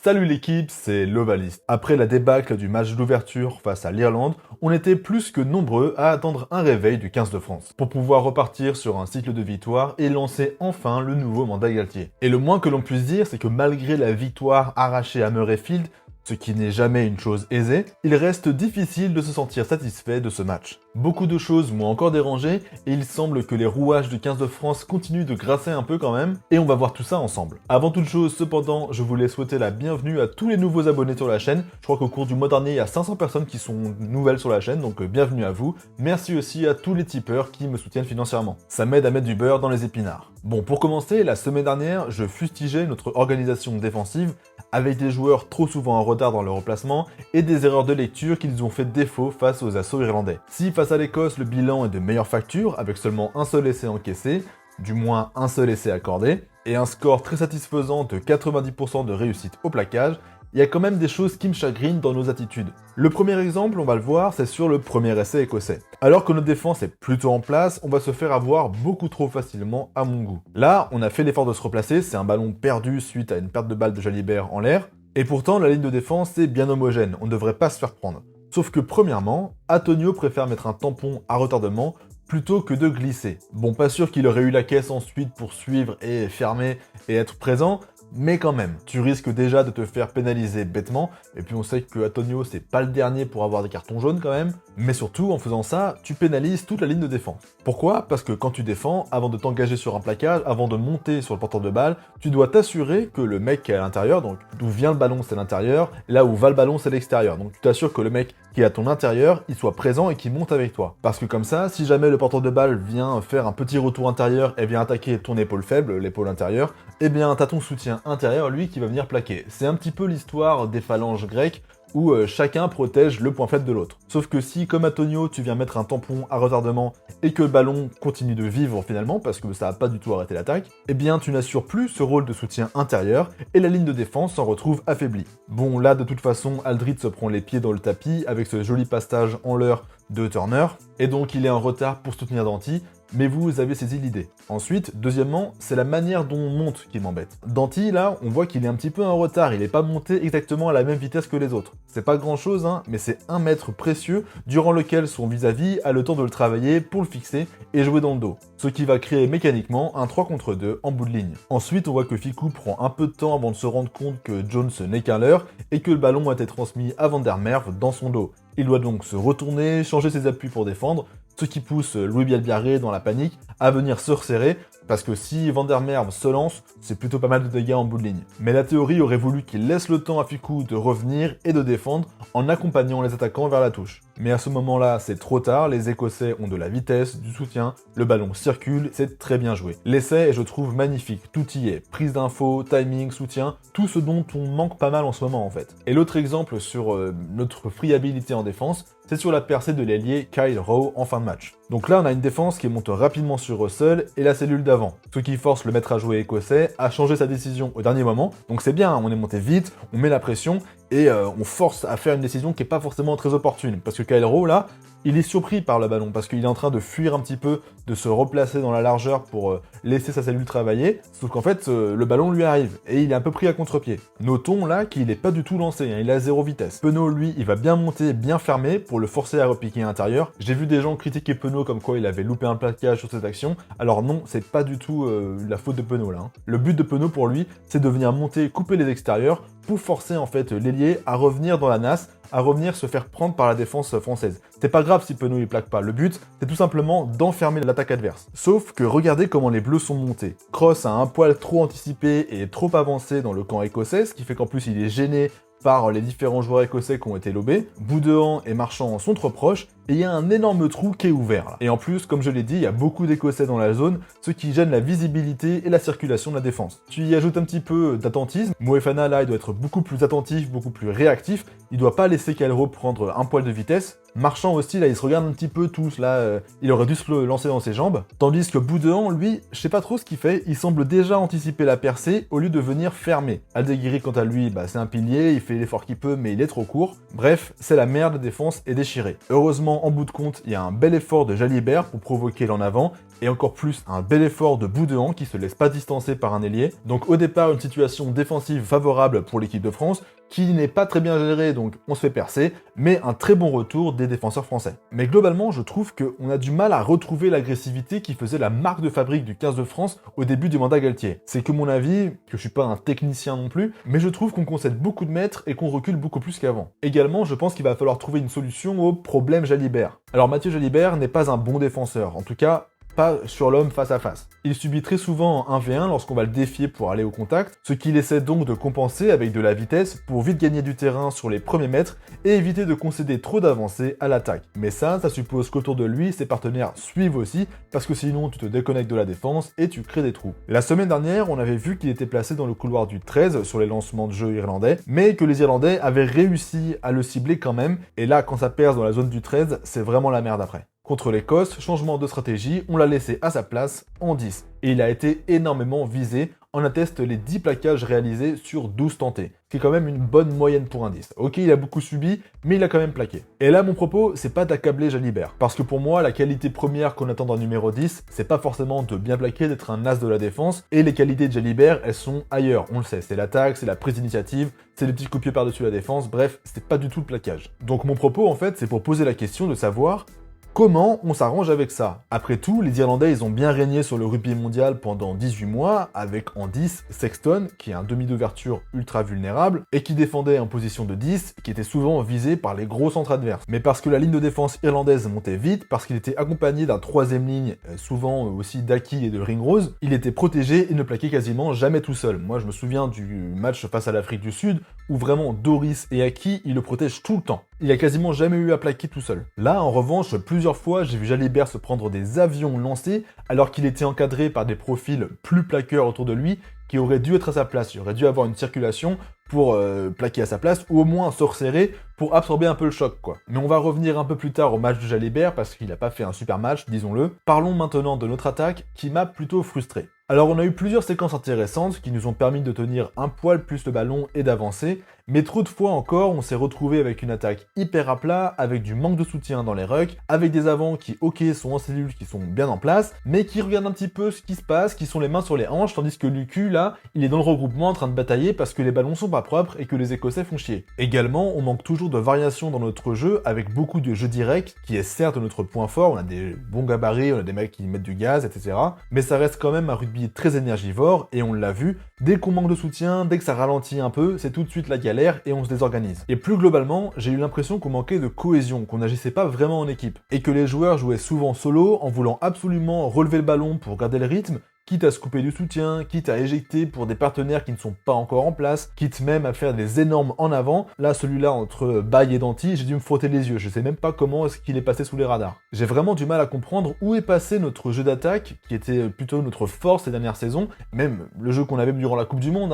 Salut l'équipe, c'est l'Ovaliste. Après la débâcle du match d'ouverture face à l'Irlande, on était plus que nombreux à attendre un réveil du 15 de France, pour pouvoir repartir sur un cycle de victoires et lancer enfin le nouveau mandat Galtier. Et le moins que l'on puisse dire, c'est que malgré la victoire arrachée à Murrayfield, ce qui n'est jamais une chose aisée, il reste difficile de se sentir satisfait de ce match. Beaucoup de choses m'ont encore dérangé et il semble que les rouages du 15 de France continuent de grasser un peu quand même, et on va voir tout ça ensemble. Avant toute chose, cependant, je voulais souhaiter la bienvenue à tous les nouveaux abonnés sur la chaîne. Je crois qu'au cours du mois dernier, il y a 500 personnes qui sont nouvelles sur la chaîne, donc bienvenue à vous. Merci aussi à tous les tipeurs qui me soutiennent financièrement. Ça m'aide à mettre du beurre dans les épinards. Bon, pour commencer, la semaine dernière, je fustigeais notre organisation défensive avec des joueurs trop souvent en retard dans leur replacement et des erreurs de lecture qu'ils ont fait défaut face aux assauts irlandais. Si face à l'Écosse, le bilan est de meilleure facture, avec seulement un seul essai encaissé, du moins un seul essai accordé, et un score très satisfaisant de 90% de réussite au plaquage, il y a quand même des choses qui me chagrinent dans nos attitudes. Le premier exemple, on va le voir, c'est sur le premier essai écossais. Alors que notre défense est plutôt en place, on va se faire avoir beaucoup trop facilement à mon goût. Là, on a fait l'effort de se replacer, c'est un ballon perdu suite à une perte de balle de Jalibert en l'air, et pourtant la ligne de défense est bien homogène, on ne devrait pas se faire prendre. Sauf que premièrement, Antonio préfère mettre un tampon à retardement plutôt que de glisser. Bon, pas sûr qu'il aurait eu la caisse ensuite pour suivre et fermer et être présent, mais quand même, tu risques déjà de te faire pénaliser bêtement, et puis on sait que Antonio c'est pas le dernier pour avoir des cartons jaunes quand même, mais surtout en faisant ça, tu pénalises toute la ligne de défense. Pourquoi ? Parce que quand tu défends, avant de t'engager sur un plaquage, avant de monter sur le porteur de balle, tu dois t'assurer que le mec qui est à l'intérieur, donc d'où vient le ballon c'est l'intérieur, là où va le ballon c'est l'extérieur, donc tu t'assures que le mec qui est à ton intérieur, il soit présent et qu'il monte avec toi. Parce que comme ça, si jamais le porteur de balle vient faire un petit retour intérieur et vient attaquer ton épaule faible, l'épaule intérieure, eh bien t'as ton soutien intérieur, lui, qui va venir plaquer. C'est un petit peu l'histoire des phalanges grecques, où chacun protège le point faible de l'autre. Sauf que si, comme Antonio, tu viens mettre un tampon à retardement et que le ballon continue de vivre finalement, parce que ça n'a pas du tout arrêté l'attaque, eh bien tu n'assures plus ce rôle de soutien intérieur et la ligne de défense s'en retrouve affaiblie. Bon, là de toute façon, Aldrit se prend les pieds dans le tapis avec ce joli passage en l'heure de Turner, et donc il est en retard pour soutenir Danty, mais vous avez saisi l'idée. Ensuite, deuxièmement, c'est la manière dont on monte qui m'embête. Danty, là, on voit qu'il est un petit peu en retard, il n'est pas monté exactement à la même vitesse que les autres. C'est pas grand chose, hein, mais c'est un mètre précieux durant lequel son vis-à-vis a le temps de le travailler pour le fixer et jouer dans le dos. Ce qui va créer mécaniquement un 3 contre 2 en bout de ligne. Ensuite, on voit que Fickou prend un peu de temps avant de se rendre compte que Jones n'est qu'un leurre et que le ballon a été transmis à Van der Merwe dans son dos. Il doit donc se retourner, changer ses appuis pour défendre, ce qui pousse Louis Bielbiarré dans la panique à venir se resserrer, parce que si Van der Merwe se lance, c'est plutôt pas mal de dégâts en bout de ligne. Mais la théorie aurait voulu qu'il laisse le temps à Fickou de revenir et de défendre en accompagnant les attaquants vers la touche. Mais à ce moment-là, c'est trop tard, les Écossais ont de la vitesse, du soutien, le ballon circule, c'est très bien joué. L'essai est, je trouve, magnifique, tout y est, prise d'infos, timing, soutien, tout ce dont on manque pas mal en ce moment en fait. Et l'autre exemple sur notre friabilité en défense, c'est sur la percée de l'ailier Kyle Rowe en fin de match. Donc là, on a une défense qui monte rapidement sur Russell et la cellule d'avant, ce qui force le maître à jouer écossais à changer sa décision au dernier moment. Donc c'est bien, on est monté vite, on met la pression et on force à faire une décision qui est pas forcément très opportune. Parce que Kyle Rowe, là, il est surpris par le ballon parce qu'il est en train de fuir un petit peu, de se replacer dans la largeur pour laisser sa cellule travailler, sauf qu'en fait, le ballon lui arrive et il est un peu pris à contre-pied. Notons là qu'il n'est pas du tout lancé, hein, il est à 0 vitesse. Penaud, lui, il va bien monter, bien fermer pour le forcer à repiquer à l'intérieur. J'ai vu des gens critiquer Penaud comme quoi il avait loupé un plaquage sur cette action, alors non, c'est pas du tout la faute de Penaud là. Hein. Le but de Penaud pour lui, c'est de venir monter, couper les extérieurs, pour forcer en fait l'ailier à revenir dans la nasse, à revenir se faire prendre par la défense française. C'est pas grave si Penaud il plaque pas, le but c'est tout simplement d'enfermer l'attaque adverse. Sauf que regardez comment les bleus sont montés. Cross a un poil trop anticipé et trop avancé dans le camp écossais, ce qui fait qu'en plus il est gêné par les différents joueurs écossais qui ont été lobés. Boudehand et Marchand sont trop proches, et il y a un énorme trou qui est ouvert là. Et en plus, comme je l'ai dit, il y a beaucoup d'Écossais dans la zone, ce qui gêne la visibilité et la circulation de la défense. Tu y ajoutes un petit peu d'attentisme, Moefana là il doit être beaucoup plus attentif, beaucoup plus réactif, il doit pas laisser Kyle Rowe prendre un poil de vitesse, Marchand aussi, là, il se regarde un petit peu tous, là, il aurait dû se le lancer dans ses jambes. Tandis que Boudehans, lui, je sais pas trop ce qu'il fait, il semble déjà anticiper la percée au lieu de venir fermer. Aldeguerri, quant à lui, c'est un pilier, il fait l'effort qu'il peut, mais il est trop court. Bref, c'est la merde, la défense est déchirée. Heureusement, en bout de compte, il y a un bel effort de Jalibert pour provoquer l'en avant, et encore plus un bel effort de Boudehans qui se laisse pas distancer par un ailier. Donc au départ, une situation défensive favorable pour l'équipe de France, qui n'est pas très bien gérée, donc on se fait percer, mais un très bon retour des défenseurs français. Mais globalement, je trouve qu'on a du mal à retrouver l'agressivité qui faisait la marque de fabrique du 15 de France au début du mandat Galtier. C'est que mon avis, que je suis pas un technicien non plus, mais je trouve qu'on concède beaucoup de mètres et qu'on recule beaucoup plus qu'avant. Également, je pense qu'il va falloir trouver une solution au problème Jalibert. Alors Mathieu Jalibert n'est pas un bon défenseur, en tout cas, pas sur l'homme face à face. Il subit très souvent en 1v1 lorsqu'on va le défier pour aller au contact, ce qu'il essaie donc de compenser avec de la vitesse pour vite gagner du terrain sur les premiers mètres et éviter de concéder trop d'avancées à l'attaque. Mais ça suppose qu'autour de lui, ses partenaires suivent aussi, parce que sinon tu te déconnectes de la défense et tu crées des trous. La semaine dernière, on avait vu qu'il était placé dans le couloir du 13 sur les lancements de jeu irlandais, mais que les Irlandais avaient réussi à le cibler quand même, et là quand ça perce dans la zone du 13, c'est vraiment la merde après. Contre l'Écosse, changement de stratégie, on l'a laissé à sa place en 10. Et il a été énormément visé, en atteste les 10 plaquages réalisés sur 12 tentés, ce qui est quand même une bonne moyenne pour un 10. Ok, il a beaucoup subi, mais il a quand même plaqué. Et là, mon propos, c'est pas d'accabler Jalibert, parce que pour moi, la qualité première qu'on attend d'un numéro 10, c'est pas forcément de bien plaquer, d'être un as de la défense, et les qualités de Jalibert, elles sont ailleurs, on le sait, c'est l'attaque, c'est la prise d'initiative, c'est les petits coups de pied par-dessus la défense, bref, c'est pas du tout le plaquage. Donc mon propos, en fait, c'est pour poser la question de savoir comment on s'arrange avec ça? Après tout, les Irlandais, ils ont bien régné sur le rugby mondial pendant 18 mois, avec en 10 Sexton, qui est un demi d'ouverture ultra vulnérable, et qui défendait en position de 10, qui était souvent visé par les gros centres adverses. Mais parce que la ligne de défense irlandaise montait vite, parce qu'il était accompagné d'un troisième ligne, souvent aussi d'Aki et de Ringrose, il était protégé et ne plaquait quasiment jamais tout seul. Moi, je me souviens du match face à l'Afrique du Sud, où vraiment Doris et Aki, ils le protègent tout le temps. Il a quasiment jamais eu à plaquer tout seul. Là, en revanche, plusieurs fois, j'ai vu Jalibert se prendre des avions lancés alors qu'il était encadré par des profils plus plaqueurs autour de lui qui auraient dû être à sa place. Il aurait dû avoir une circulation pour plaquer à sa place ou au moins se resserrer pour absorber un peu le choc, quoi. Mais on va revenir un peu plus tard au match de Jalibert parce qu'il n'a pas fait un super match, disons-le. Parlons maintenant de notre attaque qui m'a plutôt frustré. Alors on a eu plusieurs séquences intéressantes qui nous ont permis de tenir un poil plus le ballon et d'avancer, mais trop de fois encore on s'est retrouvé avec une attaque hyper à plat, avec du manque de soutien dans les rucks, avec des avants qui ok sont en cellule, qui sont bien en place, mais qui regardent un petit peu ce qui se passe, qui sont les mains sur les hanches, tandis que Lucu là, il est dans le regroupement en train de batailler parce que les ballons sont pas propres et que les Écossais font chier. Également, on manque toujours de variation dans notre jeu, avec beaucoup de jeux directs, qui est certes notre point fort, on a des bons gabarits, on a des mecs qui mettent du gaz, etc. Mais ça reste quand même un rugby très énergivore, et on l'a vu, dès qu'on manque de soutien, dès que ça ralentit un peu, c'est tout de suite la galère et on se désorganise. Et plus globalement, j'ai eu l'impression qu'on manquait de cohésion, qu'on n'agissait pas vraiment en équipe, et que les joueurs jouaient souvent solo en voulant absolument relever le ballon pour garder le rythme, quitte à se couper du soutien, quitte à éjecter pour des partenaires qui ne sont pas encore en place, quitte même à faire des énormes en avant. Là, celui-là, entre Baye et Danty, j'ai dû me frotter les yeux, je sais même pas comment est-ce qu'il est passé sous les radars. J'ai vraiment du mal à comprendre où est passé notre jeu d'attaque, qui était plutôt notre force ces dernières saisons, même le jeu qu'on avait durant la Coupe du Monde,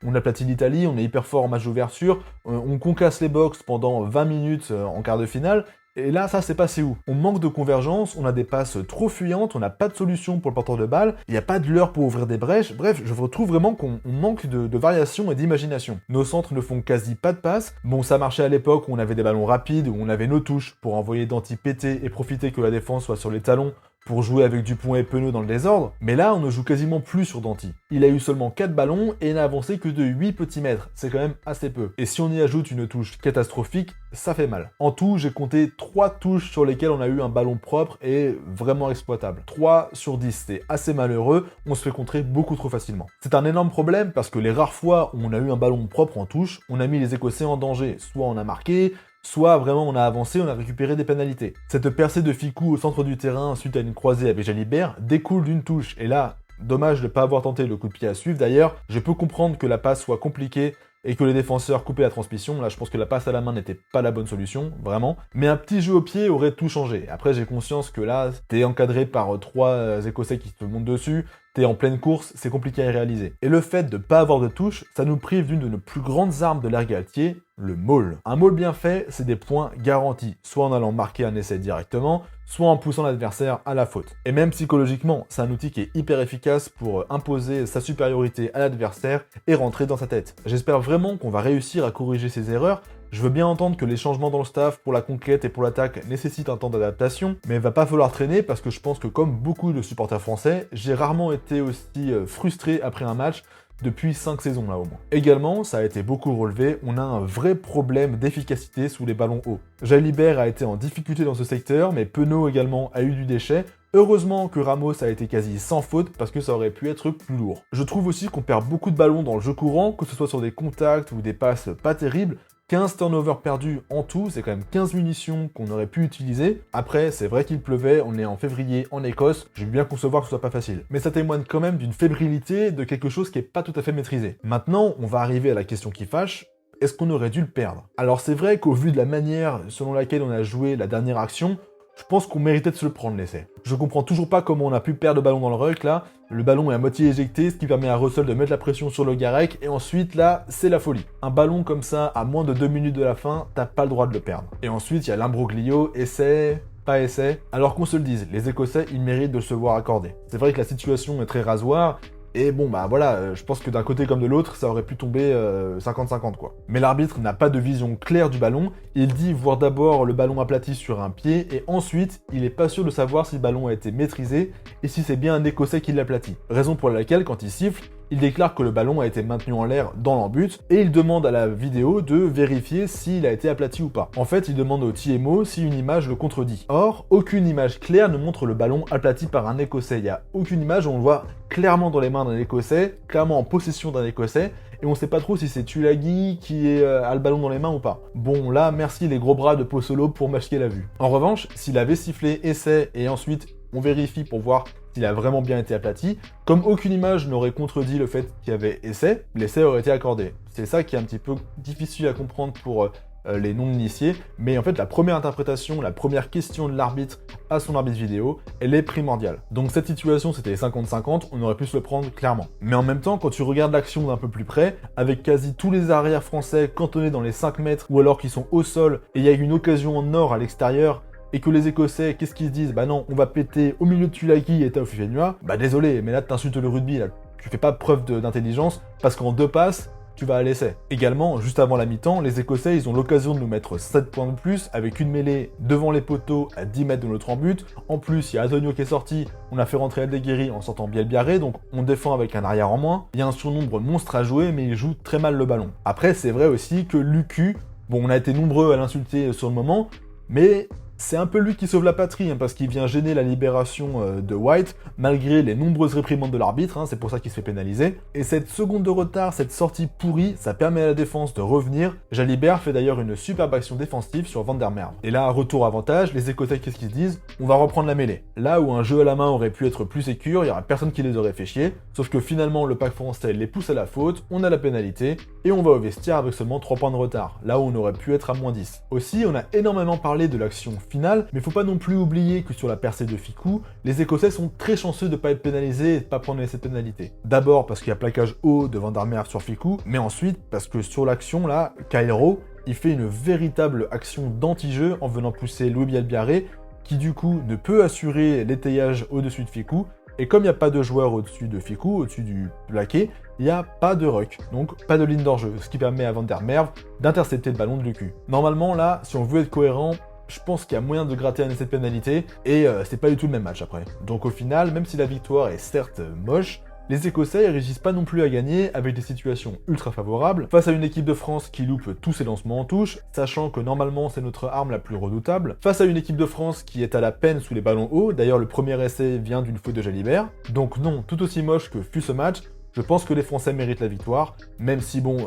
on aplatit l'Italie, on est hyper fort en match d'ouverture, on concasse les box pendant 20 minutes en quart de finale. Et là, ça c'est passé où? On manque de convergence, on a des passes trop fuyantes, on n'a pas de solution pour le porteur de balle, il n'y a pas de leurre pour ouvrir des brèches, bref, je retrouve vraiment qu'on manque de variation et d'imagination. Nos centres ne font quasi pas de passes, bon ça marchait à l'époque où on avait des ballons rapides, où on avait nos touches pour envoyer Danty péter et profiter que la défense soit sur les talons, pour jouer avec Dupont et Penaud dans le désordre, mais là on ne joue quasiment plus sur Danty. Il a eu seulement 4 ballons et n'a avancé que de 8 petits mètres, c'est quand même assez peu. Et si on y ajoute une touche catastrophique, ça fait mal. En tout, j'ai compté 3 touches sur lesquelles on a eu un ballon propre et vraiment exploitable. 3 sur 10, c'est assez malheureux, on se fait contrer beaucoup trop facilement. C'est un énorme problème parce que les rares fois où on a eu un ballon propre en touche, on a mis les Écossais en danger, soit on a marqué, soit vraiment on a avancé, on a récupéré des pénalités. Cette percée de Ficou au centre du terrain suite à une croisée avec Jalibert découle d'une touche, et là, dommage de ne pas avoir tenté le coup de pied à suivre. D'ailleurs, je peux comprendre que la passe soit compliquée et que les défenseurs coupaient la transmission. Là, je pense que la passe à la main n'était pas la bonne solution, vraiment. Mais un petit jeu au pied aurait tout changé. Après, j'ai conscience que là, t'es encadré par 3 Écossais qui te montent dessus, t'es en pleine course, c'est compliqué à réaliser. Et le fait de pas avoir de touche, ça nous prive d'une de nos plus grandes armes de l'ère Galtier, le maul. Un maul bien fait, c'est des points garantis, soit en allant marquer un essai directement, soit en poussant l'adversaire à la faute. Et même psychologiquement, c'est un outil qui est hyper efficace pour imposer sa supériorité à l'adversaire et rentrer dans sa tête. J'espère vraiment qu'on va réussir à corriger ces erreurs. Je veux bien entendre que les changements dans le staff pour la conquête et pour l'attaque nécessitent un temps d'adaptation, mais il va pas falloir traîner parce que je pense que comme beaucoup de supporters français, j'ai rarement été aussi frustré après un match depuis 5 saisons là au moins. Également, ça a été beaucoup relevé, on a un vrai problème d'efficacité sous les ballons hauts. Jalibert a été en difficulté dans ce secteur, mais Penaud également a eu du déchet. Heureusement que Ramos a été quasi sans faute parce que ça aurait pu être plus lourd. Je trouve aussi qu'on perd beaucoup de ballons dans le jeu courant, que ce soit sur des contacts ou des passes pas terribles. 15 turnovers perdus en tout, c'est quand même 15 munitions qu'on aurait pu utiliser. Après, c'est vrai qu'il pleuvait, on est en février en Écosse, je veux bien concevoir que ce soit pas facile. Mais ça témoigne quand même d'une fébrilité, de quelque chose qui est pas tout à fait maîtrisé. Maintenant, on va arriver à la question qui fâche, est-ce qu'on aurait dû le perdre? Alors c'est vrai qu'au vu de la manière selon laquelle on a joué la dernière action, je pense qu'on méritait de se le prendre l'essai. Je comprends toujours pas comment on a pu perdre le ballon dans le ruck là. Le ballon est à moitié éjecté, ce qui permet à Russell de mettre la pression sur le Garec, et ensuite là, c'est la folie. Un ballon comme ça, à moins de 2 minutes de la fin, t'as pas le droit de le perdre. Et ensuite, il y a l'imbroglio, essai, pas essai. Alors qu'on se le dise, les Écossais, ils méritent de se voir accorder. C'est vrai que la situation est très rasoir, et bon bah voilà, je pense que d'un côté comme de l'autre, ça aurait pu tomber 50-50 quoi. Mais l'arbitre n'a pas de vision claire du ballon, il dit voir d'abord le ballon aplati sur un pied, et ensuite, il est pas sûr de savoir si le ballon a été maîtrisé, et si c'est bien un Écossais qui l'aplatit. Raison pour laquelle, quand il siffle, il déclare que le ballon a été maintenu en l'air dans l'embut, et il demande à la vidéo de vérifier s'il a été aplati ou pas. En fait, il demande au TMO si une image le contredit. Or, aucune image claire ne montre le ballon aplati par un Écossais. Il n'y a aucune image où on le voit clairement dans les mains d'un Écossais, clairement en possession d'un Écossais, et on sait pas trop si c'est Tulagi qui a le ballon dans les mains ou pas. Bon, là, merci les gros bras de Pozzolo pour masquer la vue. En revanche, s'il avait sifflé essai et ensuite on vérifie pour voir s'il a vraiment bien été aplati, comme aucune image n'aurait contredit le fait qu'il y avait essai, l'essai aurait été accordé. C'est ça qui est un petit peu difficile à comprendre pour les non-initiés, mais en fait la première interprétation, la première question de l'arbitre à son arbitre vidéo, elle est primordiale. Donc cette situation c'était 50-50, on aurait pu se le prendre clairement. Mais en même temps, quand tu regardes l'action d'un peu plus près, avec quasi tous les arrières français cantonnés dans les 5 mètres, ou alors qui sont au sol, et il y a une occasion en or à l'extérieur, et que les Écossais, qu'est-ce qu'ils se disent? Bah non, on va péter au milieu de Tulagi et Taofifenua. Bah désolé, mais là t'insultes le rugby, là. Tu fais pas preuve d'intelligence, parce qu'en 2 passes, tu vas à l'essai. Également, juste avant la mi-temps, les Écossais, ils ont l'occasion de nous mettre 7 points de plus, avec une mêlée devant les poteaux à 10 mètres de notre embut. En plus, il y a Antonio qui est sorti, on a fait rentrer Aldeguerri en sortant Bielbiaré, donc on défend avec un arrière en moins. Il y a un surnombre monstre à jouer, mais il joue très mal le ballon. Après, c'est vrai aussi que Lucu, bon, on a été nombreux à l'insulter sur le moment, mais c'est un peu lui qui sauve la patrie, parce qu'il vient gêner la libération de White, malgré les nombreuses réprimandes de l'arbitre, c'est pour ça qu'il se fait pénaliser. Et cette seconde de retard, cette sortie pourrie, ça permet à la défense de revenir. Jalibert fait d'ailleurs une superbe action défensive sur Van der Merwe. Et là, retour avantage, les Écossais, qu'est-ce qu'ils se disent? On va reprendre la mêlée. Là où un jeu à la main aurait pu être plus sécure, il y aura personne qui les aurait fait chier, sauf que finalement, le pack français les pousse à la faute, on a la pénalité, et on va au vestiaire avec seulement 3 points de retard, là où on aurait pu être à moins 10. Aussi, on a énormément parlé de l'action finale, mais faut pas non plus oublier que sur la percée de Ficou, les Écossais sont très chanceux de pas être pénalisés et de pas prendre cette pénalité. D'abord parce qu'il y a plaquage haut de Van der Merwe sur Ficou, mais ensuite parce que sur l'action là, Kairo, il fait une véritable action d'anti-jeu en venant pousser Louis Bielbiaré, qui du coup ne peut assurer l'étayage au-dessus de Ficou, et comme il n'y a pas de joueur au-dessus de Ficou, au-dessus du plaqué, il n'y a pas de ruck, donc pas de ligne d'hors-jeu, ce qui permet à Van der Merwe d'intercepter le ballon de Lucu. Normalement là, si on veut être cohérent, je pense qu'il y a moyen de gratter un essai de pénalité, et c'est pas du tout le même match après. Donc au final, même si la victoire est certes moche, les Écossais ne réussissent pas non plus à gagner avec des situations ultra favorables, face à une équipe de France qui loupe tous ses lancements en touche, sachant que normalement c'est notre arme la plus redoutable, face à une équipe de France qui est à la peine sous les ballons hauts, d'ailleurs le premier essai vient d'une faute de Jalibert, donc non, tout aussi moche que fut ce match, je pense que les Français méritent la victoire, même si bon,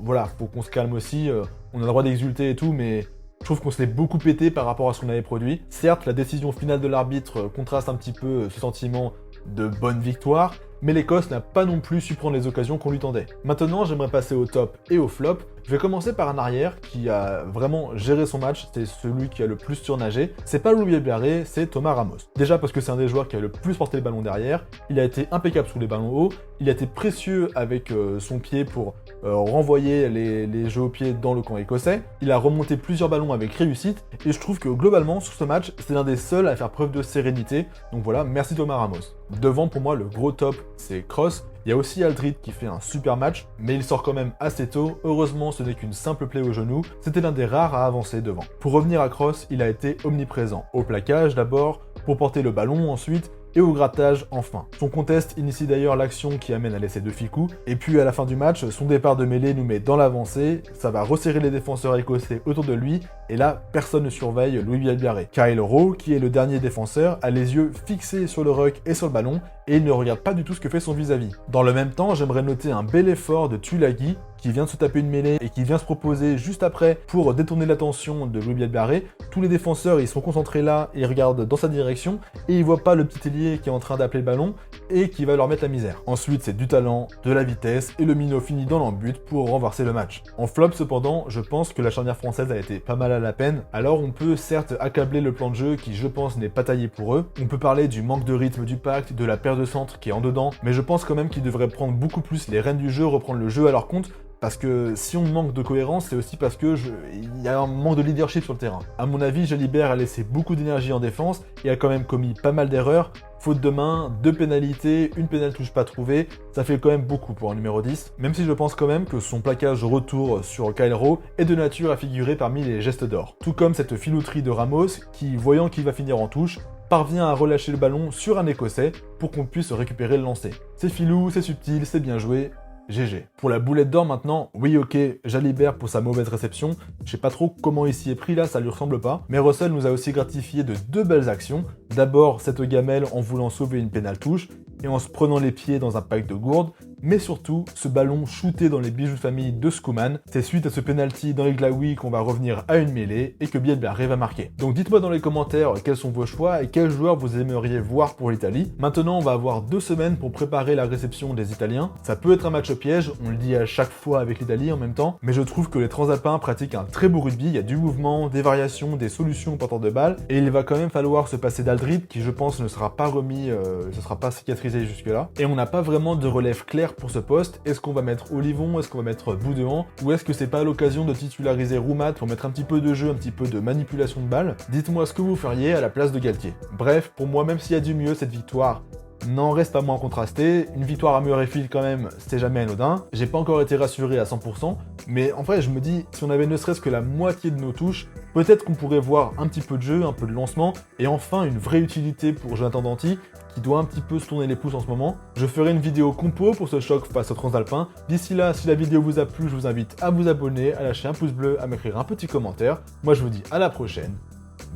voilà, faut qu'on se calme aussi, on a le droit d'exulter et tout, mais je trouve qu'on se l'est beaucoup pété par rapport à ce qu'on avait produit. Certes, la décision finale de l'arbitre contraste un petit peu ce sentiment de bonne victoire, mais l'Écosse n'a pas non plus su prendre les occasions qu'on lui tendait. Maintenant, j'aimerais passer au top et au flop. Je vais commencer par un arrière qui a vraiment géré son match, c'est celui qui a le plus surnagé. C'est pas Louis Biarré, c'est Thomas Ramos. Déjà parce que c'est un des joueurs qui a le plus porté le ballon derrière, il a été impeccable sous les ballons hauts, il a été précieux avec son pied pour renvoyer les jeux au pied dans le camp écossais, il a remonté plusieurs ballons avec réussite, et je trouve que globalement sur ce match, c'est l'un des seuls à faire preuve de sérénité, donc voilà, merci Thomas Ramos. Devant pour moi le gros top, c'est Kroos. Il y a aussi Aldrit qui fait un super match, mais il sort quand même assez tôt. Heureusement, ce n'est qu'une simple plaie au genou. C'était l'un des rares à avancer devant. Pour revenir à Kroos, il a été omniprésent. Au plaquage d'abord, pour porter le ballon ensuite, et au grattage enfin. Son contest initie d'ailleurs l'action qui amène à l'essai de Ficou, et puis à la fin du match, son départ de mêlée nous met dans l'avancée, ça va resserrer les défenseurs écossais autour de lui, et là, personne ne surveille Louis Bielbiarré. Kyle Rowe, qui est le dernier défenseur, a les yeux fixés sur le ruck et sur le ballon, et il ne regarde pas du tout ce que fait son vis-à-vis. Dans le même temps, j'aimerais noter un bel effort de Tulagi, qui vient de se taper une mêlée et qui vient se proposer juste après pour détourner l'attention de Louis Bielbiarré. Tous les défenseurs, ils sont concentrés là, ils regardent dans sa direction, et ils voient pas le petit ailier qui est en train d'appeler le ballon, et qui va leur mettre la misère. Ensuite, c'est du talent, de la vitesse, et le minot finit dans l'embut pour renverser le match. En flop cependant, je pense que la charnière française a été pas mal à la peine, alors on peut certes accabler le plan de jeu qui je pense n'est pas taillé pour eux, on peut parler du manque de rythme du pacte, de la perte de centre qui est en dedans, mais je pense quand même qu'ils devraient prendre beaucoup plus les rênes du jeu, reprendre le jeu à leur compte, parce que si on manque de cohérence, c'est aussi parce que il y a un manque de leadership sur le terrain. À mon avis, Jalibert a laissé beaucoup d'énergie en défense et a quand même commis pas mal d'erreurs. Faute de main, 2 pénalités, une pénale touche pas trouvée, ça fait quand même beaucoup pour un numéro 10, même si je pense quand même que son plaquage retour sur Kyle Rowe est de nature à figurer parmi les gestes d'or. Tout comme cette filouterie de Ramos qui, voyant qu'il va finir en touche, parvient à relâcher le ballon sur un Écossais pour qu'on puisse récupérer le lancer. C'est filou, c'est subtil, c'est bien joué. GG. Pour la boulette d'or maintenant, oui ok, Jalibert pour sa mauvaise réception, je sais pas trop comment il s'y est pris là, ça lui ressemble pas, mais Russell nous a aussi gratifié de 2 belles actions, d'abord cette gamelle en voulant sauver une pénale touche, et en se prenant les pieds dans un pack de gourdes, mais surtout ce ballon shooté dans les bijoux de famille de Skuman, c'est suite à ce penalty dans les Glaoui qu'on va revenir à une mêlée et que Bielbiarré va marquer. Donc dites-moi dans les commentaires quels sont vos choix et quels joueurs vous aimeriez voir pour l'Italie. Maintenant on va avoir 2 semaines pour préparer la réception des Italiens, ça peut être un match piège, on le dit à chaque fois avec l'Italie en même temps, mais je trouve que les Transalpins pratiquent un très beau rugby, il y a du mouvement, des variations, des solutions portant de balles, et il va quand même falloir se passer d'Aldrit qui je pense ne sera pas remis, ne sera pas cicatrisé jusque là, et on n'a pas vraiment de relève claire pour ce poste. Est-ce qu'on va mettre Olivon, est-ce qu'on va mettre Boudouan, ou est-ce que c'est pas l'occasion de titulariser Roumat pour mettre un petit peu de jeu, un petit peu de manipulation de balles? Dites-moi ce que vous feriez à la place de Galtier. Bref, pour moi, même s'il y a du mieux, cette victoire n'en reste pas moins contrasté. Une victoire à Murrayfield quand même, c'est jamais anodin. J'ai pas encore été rassuré à 100%, mais en vrai je me dis, si on avait ne serait-ce que la moitié de nos touches, peut-être qu'on pourrait voir un petit peu de jeu, un peu de lancement, et enfin une vraie utilité pour Jonathan Danty, qui doit un petit peu se tourner les pouces en ce moment. Je ferai une vidéo compo pour ce choc face aux Transalpins. D'ici là, si la vidéo vous a plu, je vous invite à vous abonner, à lâcher un pouce bleu, à m'écrire un petit commentaire. Moi je vous dis à la prochaine.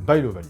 Bye l'Ovalie.